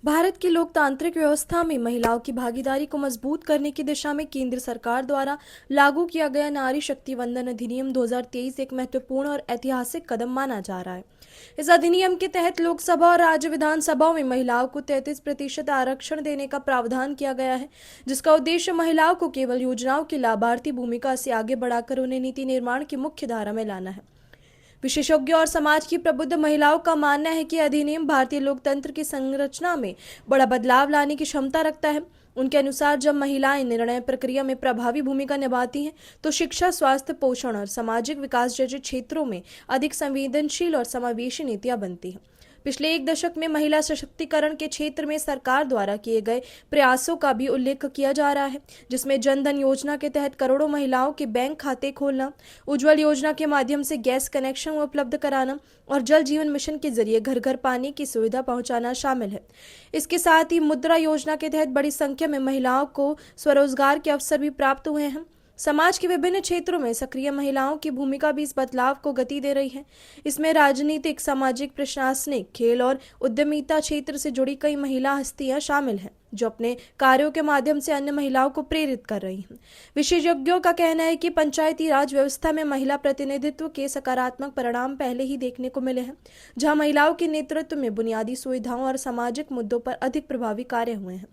भारत की लोकतांत्रिक व्यवस्था में महिलाओं की भागीदारी को मजबूत करने की दिशा में केंद्र सरकार द्वारा लागू किया गया नारी शक्ति वंदन अधिनियम 2023 एक महत्वपूर्ण और ऐतिहासिक कदम माना जा रहा है। इस अधिनियम के तहत लोकसभा और राज्य विधानसभाओं में महिलाओं को 33% आरक्षण देने का प्रावधान किया गया है, जिसका उद्देश्य महिलाओं को केवल योजनाओं की लाभार्थी भूमिका से आगे बढ़ाकर उन्हें नीति निर्माण की मुख्य धारा में लाना है। विशेषज्ञों और समाज की प्रबुद्ध महिलाओं का मानना है कि अधिनियम भारतीय लोकतंत्र की संरचना में बड़ा बदलाव लाने की क्षमता रखता है। उनके अनुसार जब महिलाएं निर्णय प्रक्रिया में प्रभावी भूमिका निभाती हैं, तो शिक्षा, स्वास्थ्य, पोषण और सामाजिक विकास जैसे क्षेत्रों में अधिक संवेदनशील और समावेशी नीतियां बनती हैं। पिछले एक दशक में महिला सशक्तिकरण के क्षेत्र में सरकार द्वारा किए गए प्रयासों का भी उल्लेख किया जा रहा है, जिसमें जन धन योजना के तहत करोड़ों महिलाओं के बैंक खाते खोलना, उज्ज्वल योजना के माध्यम से गैस कनेक्शन उपलब्ध कराना और जल जीवन मिशन के जरिए घर घर पानी की सुविधा पहुंचाना शामिल है। इसके साथ ही मुद्रा योजना के तहत बड़ी संख्या में महिलाओं को स्वरोजगार के अवसर भी प्राप्त हुए हैं। समाज के विभिन्न क्षेत्रों में सक्रिय महिलाओं की भूमिका भी इस बदलाव को गति दे रही है। इसमें राजनीतिक, सामाजिक, प्रशासनिक, खेल और उद्यमिता क्षेत्र से जुड़ी कई महिला हस्तियां शामिल हैं, जो अपने कार्यों के माध्यम से अन्य महिलाओं को प्रेरित कर रही हैं। विशेषज्ञों का कहना है कि पंचायती राज व्यवस्था में महिला प्रतिनिधित्व के सकारात्मक परिणाम पहले ही देखने को मिले हैं, जहां महिलाओं के नेतृत्व में बुनियादी सुविधाओं और सामाजिक मुद्दों पर अधिक प्रभावी कार्य हुए हैं।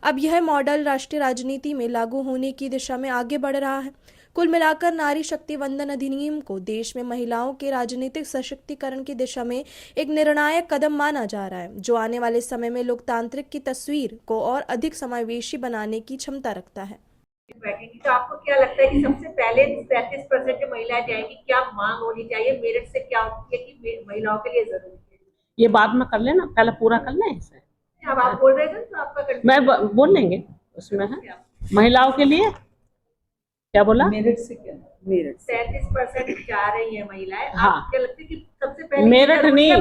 अब यह मॉडल राष्ट्रीय राजनीति में लागू होने की दिशा में आगे बढ़ रहा है। कुल मिलाकर नारी शक्ति वंदन अधिनियम को देश में महिलाओं के राजनीतिक सशक्तिकरण की दिशा में एक निर्णायक कदम माना जा रहा है, जो आने वाले समय में लोकतांत्रिक की तस्वीर को और अधिक समावेशी बनाने की क्षमता रखता है। बैठेगी तो आपको क्या लगता है कि सबसे पहले 33% जो महिलाएं जाएंगी, क्या मांग होनी चाहिए, मेरिट से क्या होती है कि महिलाओं के लिए जरूरी है? ये बाद में कर लेना, पहले पूरा कर लें इसे। अब आप बोल रहे थे तो आपका मैं बोल लेंगे उसमें है महिलाओं के लिए क्या बोला, मेरिट से क्या, मेरिट 33% जा रही है महिलाएं। हाँ, आपको लगता है कि सबसे पहले मेरिट नहीं,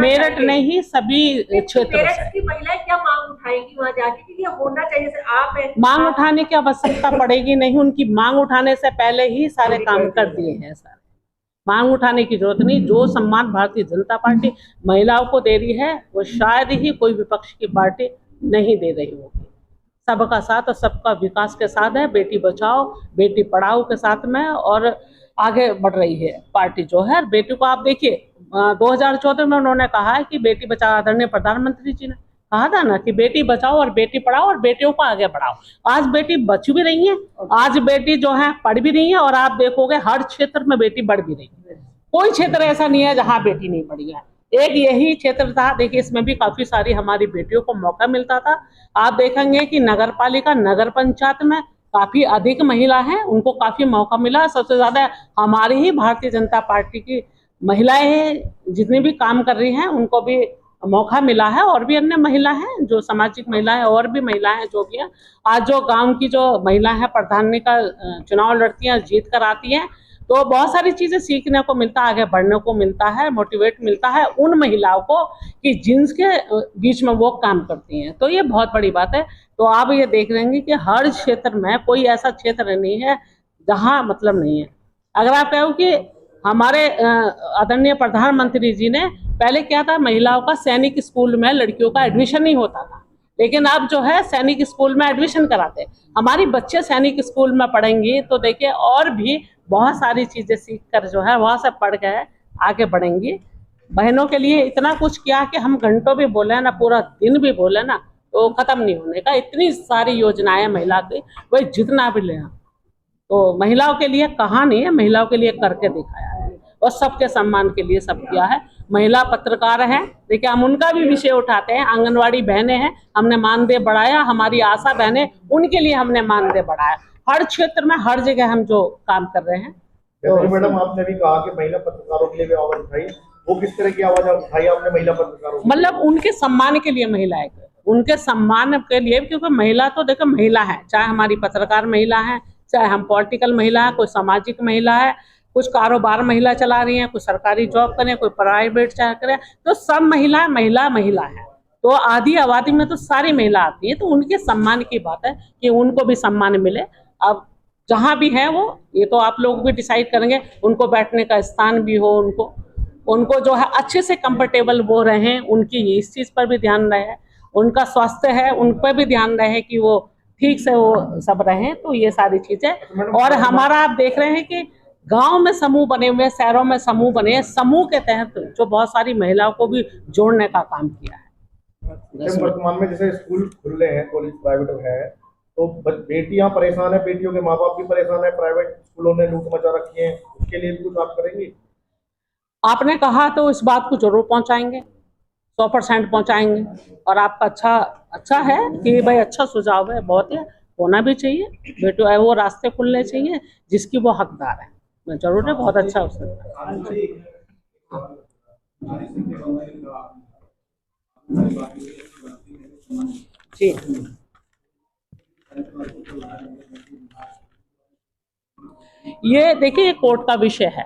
मेरिट नहीं, सभी क्षेत्रों से की महिलाएं क्या मांग उठाएगी वहां जाके कि ये होना चाहिए? जैसे आप है, मांग उठाने की आवश्यकता पड़ेगी नहीं, उनकी मांग उठाने से पहले ही सारे काम कर दिए हैं। सारे मांग उठाने की जरूरत नहीं। जो सम्मान भारतीय जनता पार्टी महिलाओं को दे रही है, वो शायद ही कोई विपक्ष की पार्टी नहीं दे रही होगी। सबका साथ और सबका विकास के साथ है, बेटी बचाओ बेटी पढ़ाओ के साथ में, और आगे बढ़ रही है पार्टी जो है। बेटी को आप देखिए, 2014 में उन्होंने कहा है कि बेटी बचाओ, आदरणीय प्रधानमंत्री जी ने कहा था ना कि बेटी बचाओ और बेटी पढ़ाओ और बेटियों को आगे बढ़ाओ। आज बेटी बच भी रही है, आज बेटी जो है पढ़ भी रही है, और आप देखोगे हर क्षेत्र में बेटी बढ़ भी रही है। कोई क्षेत्र ऐसा नहीं है जहाँ बेटी नहीं पढ़ी है। एक यही क्षेत्र था, देखिए इसमें भी काफी सारी हमारी बेटियों को मौका मिलता था। आप देखेंगे कि नगर पालिका, नगर पंचायत में काफी अधिक महिला हैं, उनको काफी मौका मिला। सबसे ज्यादा हमारी ही भारतीय जनता पार्टी की महिलाएं जितनी भी काम कर रही हैं उनको भी मौका मिला है, और भी अन्य महिला हैं जो सामाजिक महिला है, और भी महिलाएं हैं जो भी हैं। आज जो गांव की जो महिला है प्रधानी का चुनाव लड़ती हैं, जीत कर आती हैं, तो बहुत सारी चीजें सीखने को मिलता है, आगे बढ़ने को मिलता है, मोटिवेट मिलता है उन महिलाओं को कि जिनके बीच में वो काम करती हैं। तो ये बहुत बड़ी बात है। तो आप ये देख रहे हैं कि हर क्षेत्र में कोई ऐसा क्षेत्र नहीं है जहाँ मतलब नहीं है। अगर आप कहो कि हमारे आदरणीय प्रधानमंत्री जी ने पहले क्या था, महिलाओं का सैनिक स्कूल में लड़कियों का एडमिशन नहीं होता था, लेकिन अब जो है सैनिक स्कूल में एडमिशन कराते। हमारी बच्चे सैनिक स्कूल में पढ़ेंगी तो देखिए और भी बहुत सारी चीजें सीख कर जो है वहां से पढ़ के आगे बढ़ेंगी। बहनों के लिए इतना कुछ किया कि हम घंटों भी बोले ना, पूरा दिन भी बोले ना, तो खत्म नहीं होने का। इतनी सारी योजनाएं महिला की, वही जितना भी ले, तो महिलाओं के लिए कहाँ नहीं है, महिलाओं के लिए करके दिखाया है, और सबके सम्मान के लिए सब किया है। महिला पत्रकार हैं, देखिए हम उनका भी विषय उठाते हैं। आंगनवाड़ी बहनें हैं, हमने मानदेय बढ़ाया। हमारी आशा बहनें, उनके लिए हमने मानदेय बढ़ाया। हर क्षेत्र में हर जगह हम जो काम कर रहे हैं। तो मैडम आपने भी कहा कि महिला पत्रकारों के लिए भी आवाज उठाई, वो किस तरह की आवाज उठाई आपने महिला पत्रकारों? मतलब उनके सम्मान के लिए महिलाएं, उनके सम्मान के लिए, क्योंकि महिला तो देखो महिला है, चाहे हमारी पत्रकार महिला है, चाहे हम पॉलिटिकल महिला है, कोई सामाजिक महिला है, कुछ कारोबार महिला चला रही है, कोई सरकारी जॉब करें, कोई प्राइवेट चाहे करें, तो सब महिला महिला महिला है। तो आधी आबादी में तो सारी महिला आती है, तो उनके सम्मान की बात है कि उनको भी सम्मान मिले। अब जहाँ भी है वो, ये तो आप लोग भी डिसाइड करेंगे, उनको बैठने का स्थान भी हो, उनको जो है अच्छे से कंफर्टेबल वो रहें, उनकी इस चीज़ पर भी ध्यान रहे। उनका स्वास्थ्य है उन पर भी ध्यान रहे कि वो ठीक से वो सब रहें, तो ये सारी चीजें। और हमारा आप देख रहे हैं कि गांव में समूह बने हुए, शहरों में समूह बने हैं, समूह के तहत जो बहुत सारी महिलाओं को भी जोड़ने का काम किया है। वर्तमान में जैसे स्कूल खुल रहे हैं, कॉलेज प्राइवेट है, तो बेटियां परेशान है, बेटियों के माँ बाप भी परेशान है, प्राइवेट स्कूलों ने लूट मचा रखी है, उसके लिए भी कुछ आप करेंगे? आपने कहा तो इस बात को जरूर पहुंचाएंगे, 100% पहुंचाएंगे। और आपका अच्छा है कि भाई अच्छा सुझाव है, बहुत है, होना भी चाहिए। बेटो वो रास्ते खुलने चाहिए जिसकी वो हकदार है। मैं जरूर है, बहुत अच्छा उसने जी। ये देखिए, ये कोर्ट का विषय है,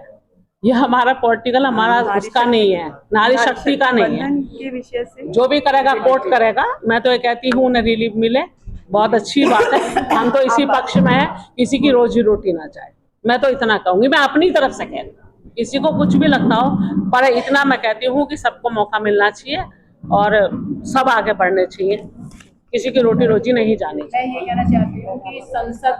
ये हमारा पॉलिटिकल, हमारा उसका नहीं है, नारी शक्ति का नहीं है। के विषय से जो भी करेगा कोर्ट करेगा। मैं तो ये कहती हूँ उन्हें रिलीफ मिले, बहुत अच्छी बात है। हम तो इसी पक्ष में है, किसी की रोजी रोटी ना जाए। मैं तो इतना कहूंगी, मैं अपनी तरफ से कहती हूँ, किसी को कुछ भी लगता हो, पर इतना मैं कहती हूँ कि सबको मौका मिलना चाहिए और सब आगे बढ़ने चाहिए, किसी की रोटी रोजी नहीं जानी चाहिए। मैं ये कहना चाहती हूँ कि संसद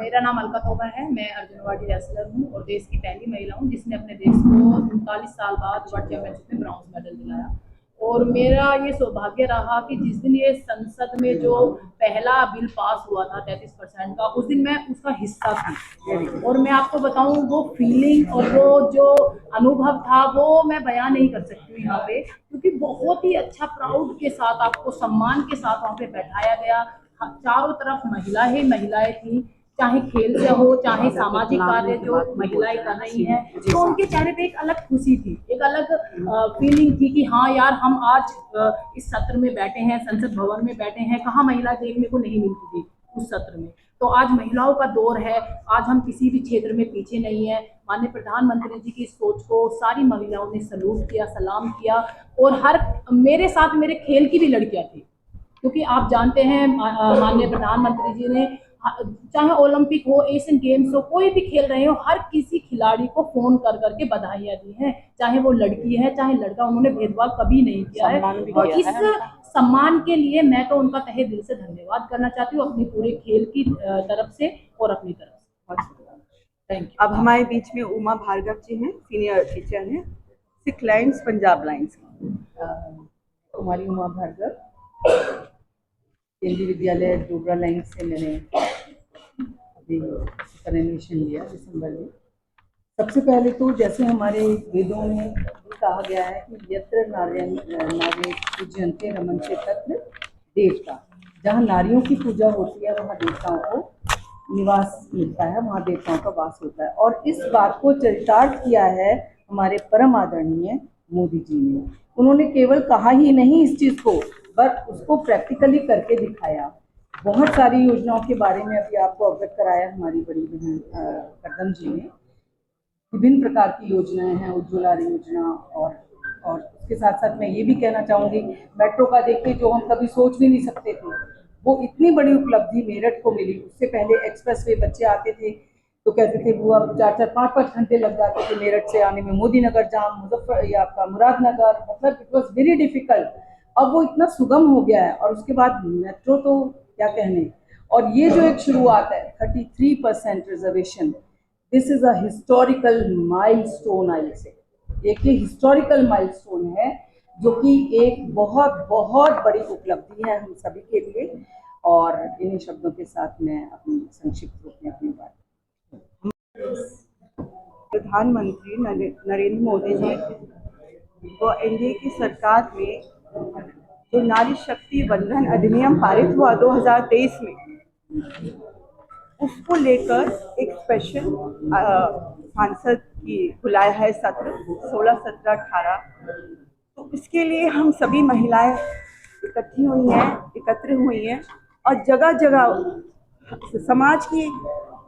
मेरा नाम अलका तोमर है, मैं अर्जुनवाड़ी रेसलर हूँ और देश की पहली महिला हूँ जिसने अपने देश को 39 साल बाद वर्ल्ड चैंपियनशिप में ब्रॉन्ज मेडल दिलाया। और मेरा ये सौभाग्य रहा कि जिस दिन ये संसद में जो पहला बिल पास हुआ था 33% का, उस दिन मैं उसका हिस्सा थी। और मैं आपको बताऊं, वो फीलिंग और वो जो अनुभव था वो मैं बयान नहीं कर सकती हूँ यहाँ पे, क्योंकि बहुत ही अच्छा प्राउड के साथ आपको सम्मान के साथ वहाँ पे बैठाया गया। चारों तरफ महिलाएं थी, चाहे खेल से हो, चाहे सामाजिक कार्य जो महिलाएं कर रही हैं, तो उनके चेहरे पे एक अलग खुशी थी, एक अलग फीलिंग थी कि हाँ यार, हम आज इस सत्र में बैठे हैं, संसद भवन में बैठे हैं। कहाँ महिला देखने को नहीं मिलती थी उस सत्र में, तो आज महिलाओं का दौर है। आज हम किसी भी क्षेत्र में पीछे नहीं है। माननीय प्रधानमंत्री जी की सोच को सारी महिलाओं ने सलूट किया, सलाम किया। और मेरे साथ मेरे खेल की भी लड़कियां थी, क्योंकि आप जानते हैं माननीय प्रधानमंत्री जी ने, चाहे ओलंपिक हो, एशियन गेम्स हो, कोई भी खेल रहे हो, हर किसी खिलाड़ी को फोन कर करके बधाइयां दी हैं, चाहे वो लड़की है चाहे लड़का, उन्होंने भेदभाव कभी नहीं किया है। और इस सम्मान के लिए मैं तो उनका तहे दिल से धन्यवाद करना चाहती हूँ, अपनी पूरे खेल की तरफ से और अपनी तरफ से। Thank you. अब हमारे बीच में उमा भार्गव जी हैं, सीनियर टीचर हैं, सिख लाइन्स पंजाब लाइन्स की। कुमारी उमा भार्गव, केंद्रीय विद्यालय डोगरा लाइन से मैंने अभी रेनोवेशन लिया दिसंबर में। सबसे पहले तो जैसे हमारे वेदों में कहा गया है कि यत्र नारी पूज्यन्ते रमन्ते तत्र देवता, जहाँ नारियों की पूजा होती है वहाँ देवताओं को निवास मिलता है, वहाँ देवताओं का वास होता है। और इस बात को चरितार्थ किया है हमारे परम आदरणीय मोदी जी ने। उन्होंने केवल कहा ही नहीं इस चीज़ को, बट उसको प्रैक्टिकली करके दिखाया। बहुत सारी योजनाओं के बारे में अभी आपको अवगत कराया हमारी बड़ी बहन कदम जी ने। विभिन्न प्रकार की योजनाएं हैं, उज्ज्वला योजना, और उसके साथ साथ मैं ये भी कहना चाहूँगी, मेट्रो का देखिए, जो हम कभी सोच भी नहीं सकते थे, वो इतनी बड़ी उपलब्धि मेरठ को मिली। उससे पहले एक्सप्रेस वे बच्चे आते थे तो कहते थे बुआ 4-4, 5-5 घंटे लग जाते थे मेरठ से आने में, मोदी नगर जाम, आपका मुरादनगर, मतलब इट वॉज वेरी डिफिकल्ट। अब वो इतना सुगम हो गया है, और उसके बाद मेट्रो तो क्या कहने। और ये जो एक शुरुआत है 33% reservation, this is a historical milestone. I say एक ये हिस्टोरिकल माइलस्टोन है, जो कि एक बहुत बहुत बड़ी उपलब्धि है हम सभी के लिए। और इन्हीं शब्दों के साथ मैं अपनी संक्षिप्त रूप में अपनी बात। प्रधानमंत्री नरेंद्र मोदी जी वो एनडीए की सरकार में जो नारी शक्ति वंदन अधिनियम पारित हुआ 2023 में, उसको लेकर एक स्पेशल सांसद की बुलाया है सत्र 16, 17, 18। तो इसके लिए हम सभी महिलाएं एकत्र हुई हैं और जगह जगह समाज की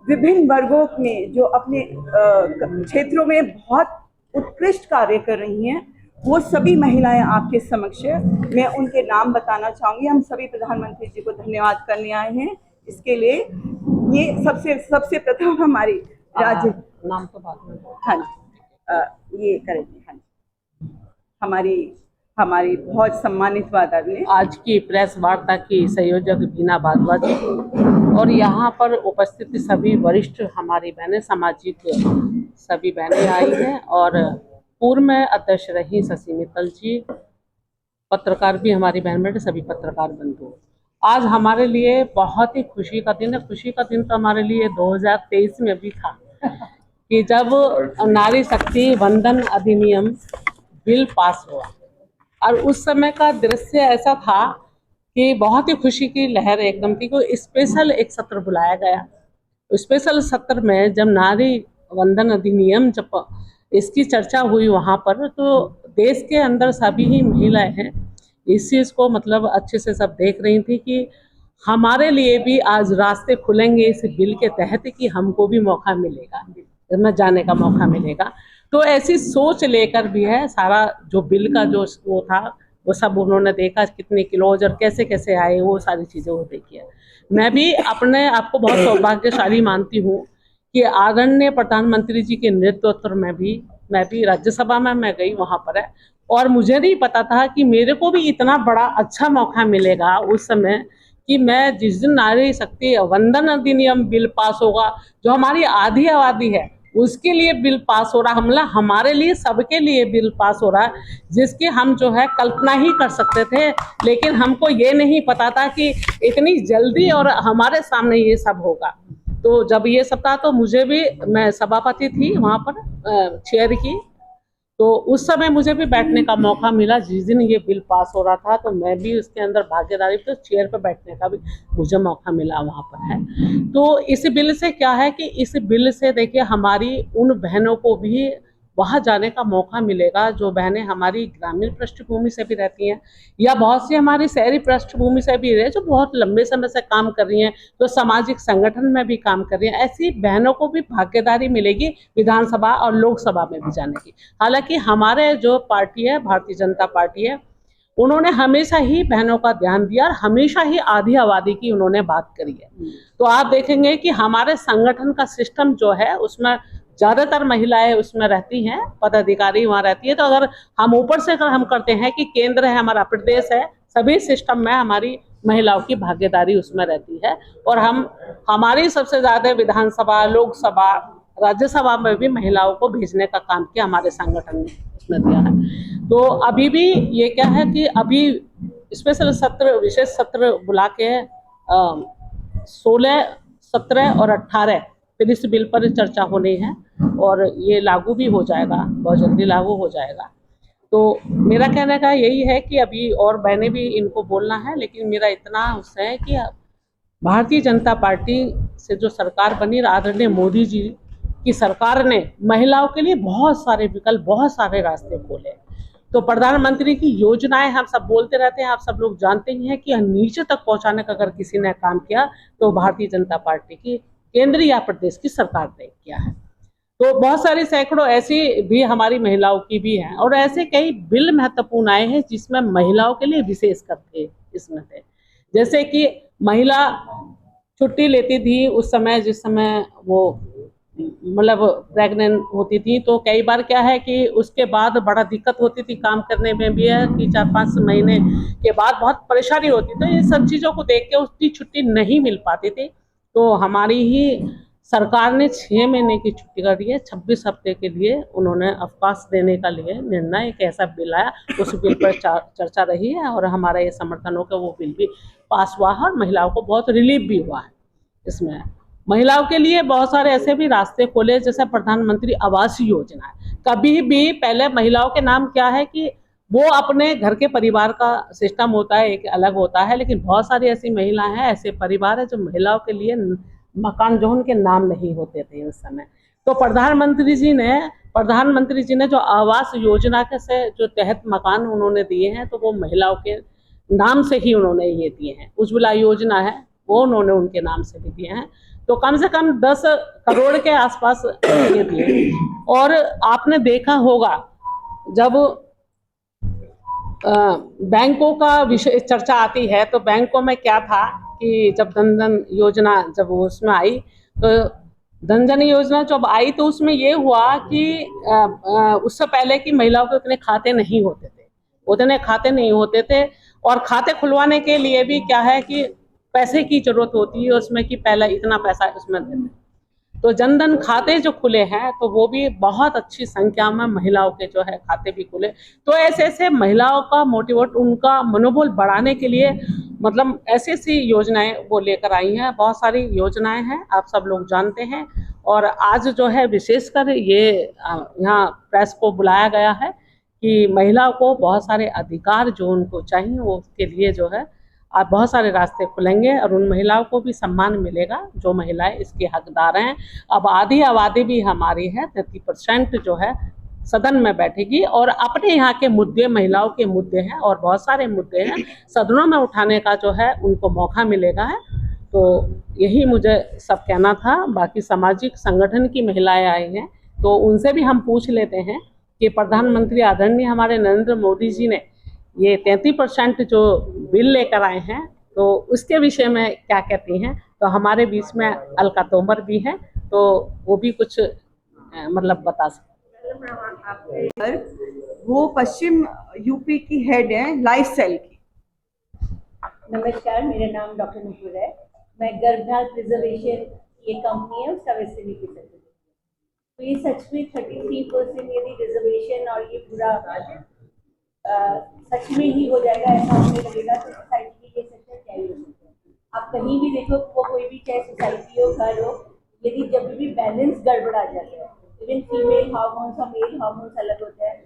विभिन्न वर्गों में जो अपने क्षेत्रों में बहुत उत्कृष्ट कार्य कर रही हैं, वो सभी महिलाएं आपके समक्ष है। मैं उनके नाम बताना चाहूँगी। हम सभी प्रधानमंत्री जी को धन्यवाद करने आए हैं इसके लिए। ये सबसे प्रथम हमारी राज्य नाम तो बात में, हाँ जी, ये करेंगे। हाँ जी, हमारी हमारी बहुत सम्मानित वार्ता ने। आज की प्रेस वार्ता की संयोजक बीना भारद्वाज जी और यहाँ पर उपस्थित सभी वरिष्ठ हमारी बहनें, सामाजिक सभी बहनें आई हैं और पूर्व में अध्यक्ष रही शशि मित्तल जी, पत्रकार भी हमारी बहन बेटे सभी पत्रकार बंधु। आज हमारे लिए बहुत ही खुशी का दिन है। खुशी का दिन तो हमारे लिए 2023 में भी था कि जब नारी शक्ति वंदन अधिनियम बिल पास हुआ और उस समय का दृश्य ऐसा था कि बहुत ही खुशी की लहर एकदम थी। कोई स्पेशल एक सत्र बुलाया गया। स्पेशल सत्र में जब नारी वंदन अधिनियम जब इसकी चर्चा हुई वहाँ पर, तो देश के अंदर सभी ही महिलाएं हैं इस चीज़ को मतलब अच्छे से सब देख रही थी कि हमारे लिए भी आज रास्ते खुलेंगे इस बिल के तहत कि हमको भी मौका मिलेगा, में जाने का मौका मिलेगा। तो ऐसी सोच लेकर भी है सारा जो बिल का जो वो था वो सब उन्होंने देखा, कितने किलोज और कैसे कैसे आए, वो सारी चीज़ें वो देखी है। मैं भी अपने आप को बहुत सौभाग्यशाली मानती हूँ कि आदरणीय प्रधानमंत्री जी के नेतृत्व में भी मैं भी राज्यसभा में मैं गई वहाँ पर है और मुझे नहीं पता था कि मेरे को भी इतना बड़ा अच्छा मौका मिलेगा उस समय कि मैं जिस दिन नारी शक्ति वंदन अधिनियम बिल पास होगा, जो हमारी आधी आबादी है उसके लिए बिल पास हो रहा, हमला हमारे लिए सबके लिए बिल पास हो रहा है, जिसकी हम जो है कल्पना ही कर सकते थे, लेकिन हमको ये नहीं पता था कि इतनी जल्दी और हमारे सामने ये सब होगा। तो जब ये सब था तो मुझे भी, मैं सभापति थी वहाँ पर चेयर की, तो उस समय मुझे भी बैठने का मौका मिला जिस दिन ये बिल पास हो रहा था, तो मैं भी उसके अंदर भागीदारी, तो चेयर पर बैठने का भी मुझे मौका मिला वहाँ पर है। तो इस बिल से क्या है कि इस बिल से देखिए हमारी उन बहनों को भी वहाँ जाने का मौका मिलेगा जो बहनें हमारी ग्रामीण पृष्ठभूमि से भी रहती हैं या बहुत सी हमारी शहरी पृष्ठभूमि से भी रहे, जो बहुत लंबे समय से काम कर रही हैं, जो सामाजिक संगठन में भी काम कर रही हैं। ऐसी बहनों को भी भागीदारी मिलेगी विधानसभा और लोकसभा में भी जाने की। हालांकि हमारे जो पार्टी है, भारतीय जनता पार्टी है, उन्होंने हमेशा ही बहनों का ध्यान दिया और हमेशा ही आधी आबादी की उन्होंने बात करी है। तो आप देखेंगे कि हमारे संगठन का सिस्टम जो है उसमें ज़्यादातर महिलाएं उसमें रहती हैं, पदाधिकारी वहाँ रहती है। तो अगर हम ऊपर से अगर हम करते हैं कि केंद्र है, हमारा प्रदेश है, सभी सिस्टम में हमारी महिलाओं की भागीदारी उसमें रहती है और हम हमारी सबसे ज़्यादा विधानसभा, लोकसभा, राज्यसभा में भी महिलाओं को भेजने का काम किया हमारे संगठन ने उसमें दिया है। तो अभी भी ये क्या है कि अभी स्पेशल सत्र, विशेष सत्र बुला के 16, 17 और 18 फिर इस बिल पर चर्चा होनी है और ये लागू भी हो जाएगा, बहुत जल्दी लागू हो जाएगा। तो मेरा कहने का यही है कि अभी और बहनें भी इनको बोलना है, लेकिन मेरा इतना उससे है कि भारतीय जनता पार्टी से जो सरकार बनी, आदरणीय मोदी जी की सरकार ने महिलाओं के लिए बहुत सारे विकल्प, बहुत सारे रास्ते खोले। तो प्रधानमंत्री की योजनाएं हम सब बोलते रहते हैं, आप सब लोग जानते ही हैं कि नीचे तक पहुंचाने का अगर किसी ने काम किया तो भारतीय जनता पार्टी की केंद्र या प्रदेश की सरकार ने किया है। तो बहुत सारी सैकड़ों ऐसी भी हमारी महिलाओं की भी हैं और ऐसे कई बिल महत्वपूर्ण आए हैं जिसमें महिलाओं के लिए विशेष कर थे इसमें थे। जैसे कि महिला छुट्टी लेती थी उस समय, जिस समय वो मतलब प्रेग्नेंट होती थी, तो कई बार क्या है कि उसके बाद बड़ा दिक्कत होती थी काम करने में भी है कि 4-5 महीने के बाद बहुत परेशानी होती। तो ये सब चीज़ों को देख के उसकी छुट्टी नहीं मिल पाती थी। तो हमारी ही सरकार ने 6 महीने की छुट्टी कर दी है, 26 हफ्ते के लिए उन्होंने अवकाश देने का लिए निर्णय, एक ऐसा बिल आया, उस बिल पर चर्चा रही है और हमारा ये समर्थन हो कि वो बिल भी पास हुआ है और महिलाओं को बहुत रिलीफ भी हुआ है। इसमें महिलाओं के लिए बहुत सारे ऐसे भी रास्ते खोले, जैसे प्रधानमंत्री आवास योजना है। कभी भी पहले महिलाओं के नाम क्या है कि वो अपने घर के परिवार का सिस्टम होता है, एक अलग होता है, लेकिन बहुत सारी ऐसी महिलाएं हैं, ऐसे परिवार है जो महिलाओं के लिए मकान जो उनके नाम नहीं होते थे उस समय। तो प्रधानमंत्री जी ने जो आवास योजना के से जो तहत मकान उन्होंने दिए हैं, तो वो महिलाओं के नाम से ही उन्होंने ये दिए हैं। उज्ज्वला योजना है, वो उन्होंने उनके नाम से भी दिए हैं। तो कम से कम 10 करोड़ के आसपास ये दिए। और आपने देखा होगा जब बैंकों का विषय चर्चा आती है, तो बैंकों में क्या था कि जब धन योजना जब उसमें आई, तो धन योजना जब आई तो उसमें ये हुआ कि उससे पहले कि महिलाओं के उतने खाते नहीं होते थे, उतने खाते नहीं होते थे, और खाते खुलवाने के लिए भी क्या है कि पैसे की जरूरत होती है उसमें, कि पहले इतना पैसा इसमें देते। तो जनधन खाते जो खुले हैं तो वो भी बहुत अच्छी संख्या में महिलाओं के जो है खाते भी खुले। तो ऐसे ऐसे महिलाओं का मोटिवेट, उनका मनोबल बढ़ाने के लिए मतलब ऐसी ऐसी योजनाएं वो लेकर आई हैं। बहुत सारी योजनाएं हैं, आप सब लोग जानते हैं। और आज जो है विशेषकर ये यहाँ प्रेस को बुलाया गया है कि महिलाओं को बहुत सारे अधिकार जो उनको चाहिए वो उसके लिए जो है आज बहुत सारे रास्ते खुलेंगे, और उन महिलाओं को भी सम्मान मिलेगा जो महिलाएं इसके हकदार हैं। अब आधी आबादी भी हमारी है, 33% जो है सदन में बैठेगी, और अपने यहाँ के मुद्दे, महिलाओं के मुद्दे हैं और बहुत सारे मुद्दे हैं, सदनों में उठाने का जो है उनको मौका मिलेगा है। तो यही मुझे सब कहना था। बाकी सामाजिक संगठन की महिलाएं आई हैं तो उनसे भी हम पूछ लेते हैं कि प्रधानमंत्री आदरणीय हमारे नरेंद्र मोदी जी ने ये 33% जो बिल लेकर आए हैं तो उसके विषय में क्या कहती हैं। तो हमारे बीच में अलका तोमर भी हैं, तो वो भी कुछ मतलब बता सकते। वो पश्चिम यूपी की हेड है लाइफ सेल की। नमस्कार, मेरा नाम डॉक्टर नुपुर है। मैं गर्भधारण प्रिजर्वेशन ये कंपनी है उसका वेस्ट नीति सेक्रेटरी। तो ये सच में 33% यदि रिजर्वेशन और ये पूरा सच में ही हो जाएगा ऐसा हमें लगेगा तो सोसाइटी के लिए सेक्टर क्या ही हो सकता है। आप कहीं भी देखो वो कोई भी चाहे सोसाइटी हो, घर हो, यदि जब भी बैलेंस गड़बड़ा जाता है, इवन फीमेल हार्मोन्स और मेल हार्मोन्स अलग होते हैं।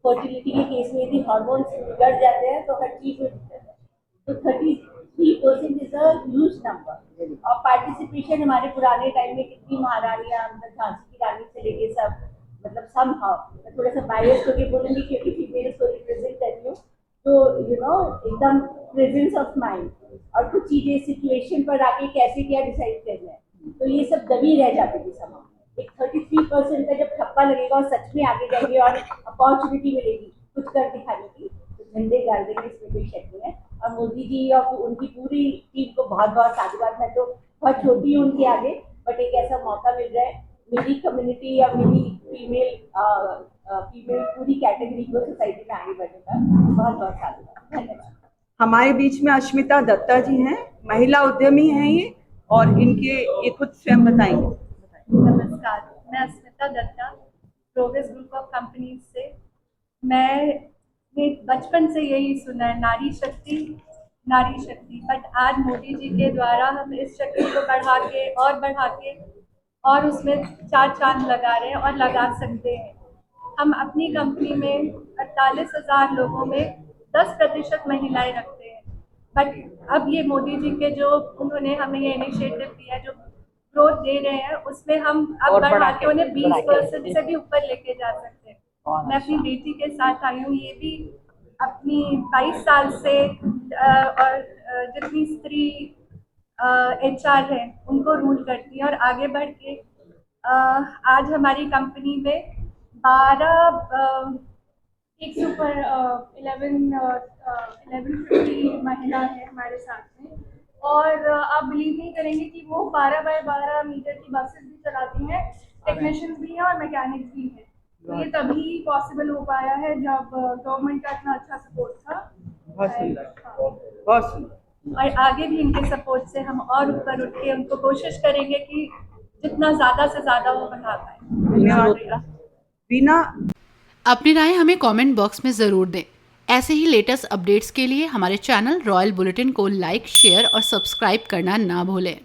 फर्टिलिटी के केस में यदि हार्मोन्स बिगड़ जाते हैं तो हर चीज में दिक्कत है। तो 33% इज अ ह्यूज नंबर। और पार्टिसिपेशन हमारे पुराने टाइम में कितनी महारानियां, मतलब झांसी की रानी से लेके सब, मतलब समहाउ मैं थोड़ा सा बायस होकर बोलूंगी क्योंकि फीमेल्स को रिप्रेजेंट कर रही हूँ, तो एकदम प्रेजेंस ऑफ माइंड और कुछ चीजें सिचुएशन पर आके कैसे क्या डिसाइड करना है, तो ये सब दबी रह जाती थी समाज। एक 33% का जब ठप्पा लगेगा और सच में आगे जाएंगे और अपॉर्चुनिटी मिलेगी कुछ कर दिखाने की, तो झंडे गाड़ देंगे, इसमें कोई शक नहीं है। और मोदी जी और उनकी पूरी टीम को बहुत बहुत साधुवाद। मैं तो बहुत छोटी हूँ उनके आगे, बट एक ऐसा मौका मिल रहा है मेरी कम्युनिटी या मेरी फीमेल पूरी कैटेगरी को सोसाइटी में आगे बढ़ने का। बहुत बहुत साधुवाद, धन्यवाद। हमारे बीच में अश्मिता दत्ता जी हैं, महिला उद्यमी हैं ये, और ये खुद स्वयं बताएंगे। नमस्कार, मैं Asmita Datta, progress group of companies से। मैंने बचपन से यही सुना है, नारी शक्ति नारी शक्ति, बट आज मोदी जी के द्वारा हम इस शक्ति को बढ़ा के और उसमें 4 चांद लगा रहे हैं और लगा सकते हैं। हम अपनी कंपनी में 48,000 लोगों में 10% महिलाएं रखते हैं, बट अब ये मोदी जी के जो उन्होंने हमें ये इनिशिएटिव दिया, जो ग्रोथ दे रहे हैं, उसमें हम अब बढ़ा के उन्हें 20% से भी ऊपर लेके जा सकते हैं। मैं अपनी बेटी के साथ आई हूँ, ये भी अपनी 22 साल से और जितनी स्त्री HR है उनको रूल करती है और आगे बढ़ के आज हमारी कंपनी में 1150 महिला है हमारे साथ में। और आप बिलीव नहीं करेंगे कि वो 12 बाय 12 मीटर की बसेस भी चलाती हैं, टेक्नीशियंस भी हैं और मैकेनिक्स भी हैं। तो ये तभी पॉसिबल हो पाया है जब गवर्नमेंट का इतना अच्छा सपोर्ट था। बहुत सुंदर, बहुत सुंदर। और आगे भी इनके सपोर्ट से हम और ऊपर उठ के उनको कोशिश करेंगे कि जितना ज़्यादा से ज़्यादा वो बढ़ा पाए। धन्यवाद। वीना, अपनी राय हमें कमेंट बॉक्स में ज़रूर दें। ऐसे ही लेटेस्ट अपडेट्स के लिए हमारे चैनल रॉयल बुलेटिन को लाइक, शेयर और सब्सक्राइब करना ना भूलें।